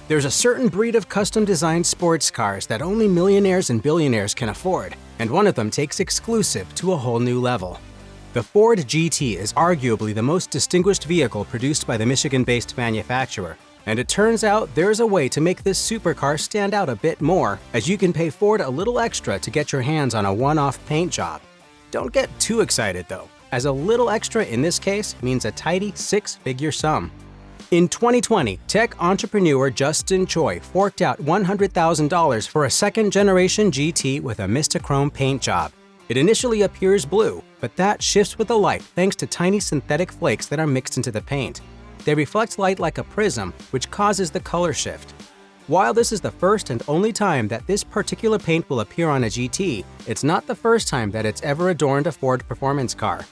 There's a certain breed of custom-designed sports cars that only millionaires and billionaires can afford, and one of them takes exclusive to a whole new level. The Ford GT is arguably the most distinguished vehicle produced by the Michigan-based manufacturer, and it turns out there's a way to make this supercar stand out a bit more, as you can pay Ford a little extra to get your hands on a one-off paint job. Don't get too excited though, as a little extra in this case means a tidy six-figure sum. In 2020, tech entrepreneur Justin Choi forked out $100,000 for a second-generation GT with a Mista Chrome paint job. It initially appears blue, but that shifts with the light thanks to tiny synthetic flakes that are mixed into the paint. They reflect light like a prism, which causes the color shift. While this is the first and only time that this particular paint will appear on a GT, it's not the first time that it's ever adorned a Ford performance car.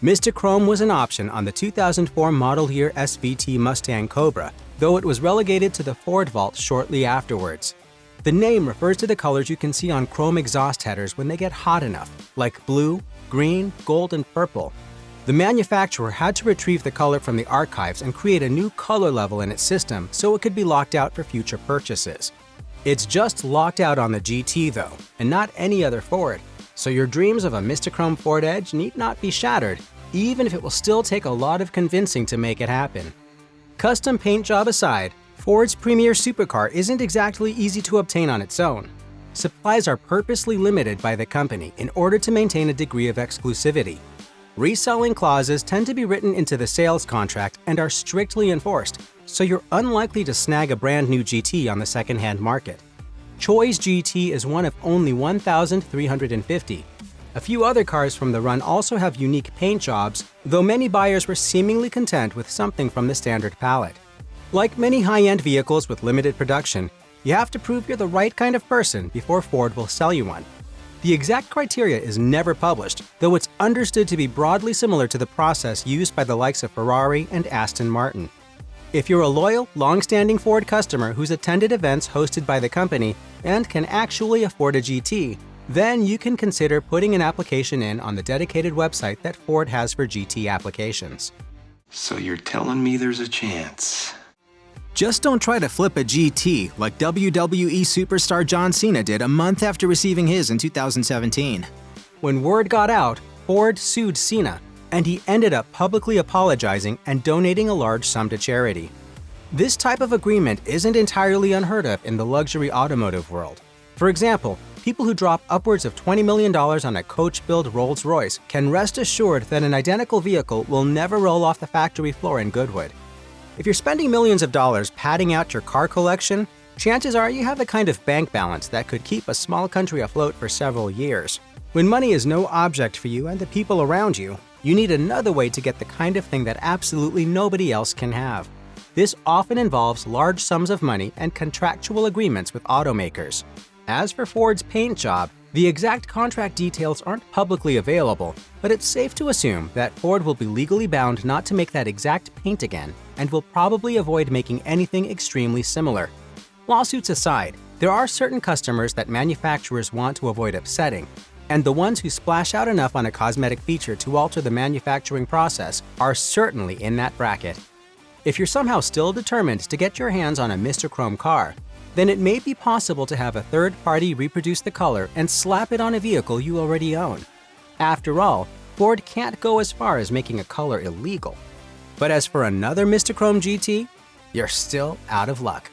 Mista Chrome was an option on the 2004 model year SVT Mustang Cobra, though it was relegated to the Ford vault shortly afterwards. The name refers to the colors you can see on chrome exhaust headers when they get hot enough, like blue, green, gold, and purple. The manufacturer had to retrieve the color from the archives and create a new color level in its system so it could be locked out for future purchases. It's just locked out on the GT though, and not any other Ford, so your dreams of a Mista Chrome Ford Edge need not be shattered, even if it will still take a lot of convincing to make it happen. Custom paint job aside, Ford's premier supercar isn't exactly easy to obtain on its own. Supplies are purposely limited by the company in order to maintain a degree of exclusivity. Reselling clauses tend to be written into the sales contract and are strictly enforced, so you're unlikely to snag a brand new GT on the second-hand market. Choi's GT is one of only 1,350. A few other cars from the run also have unique paint jobs, though many buyers were seemingly content with something from the standard palette. Like many high-end vehicles with limited production, you have to prove you're the right kind of person before Ford will sell you one. The exact criteria is never published, though it's understood to be broadly similar to the process used by the likes of Ferrari and Aston Martin. If you're a loyal, long-standing Ford customer who's attended events hosted by the company and can actually afford a GT, then you can consider putting an application in on the dedicated website that Ford has for GT applications. So you're telling me there's a chance? Just don't try to flip a GT like WWE superstar John Cena did a month after receiving his in 2017. When word got out, Ford sued Cena, and he ended up publicly apologizing and donating a large sum to charity. This type of agreement isn't entirely unheard of in the luxury automotive world. For example, people who drop upwards of $20 million on a coach-built Rolls-Royce can rest assured that an identical vehicle will never roll off the factory floor in Goodwood. If you're spending millions of dollars padding out your car collection, chances are you have the kind of bank balance that could keep a small country afloat for several years. When money is no object for you and the people around you, you need another way to get the kind of thing that absolutely nobody else can have. This often involves large sums of money and contractual agreements with automakers. As for Ford's paint job, the exact contract details aren't publicly available, but it's safe to assume that Ford will be legally bound not to make that exact paint again, and will probably avoid making anything extremely similar. Lawsuits aside, there are certain customers that manufacturers want to avoid upsetting, and the ones who splash out enough on a cosmetic feature to alter the manufacturing process are certainly in that bracket. If you're somehow still determined to get your hands on a Mista Chrome car, then it may be possible to have a third party reproduce the color and slap it on a vehicle you already own. After all, Ford can't go as far as making a color illegal. But as for another Mista Chrome GT, you're still out of luck.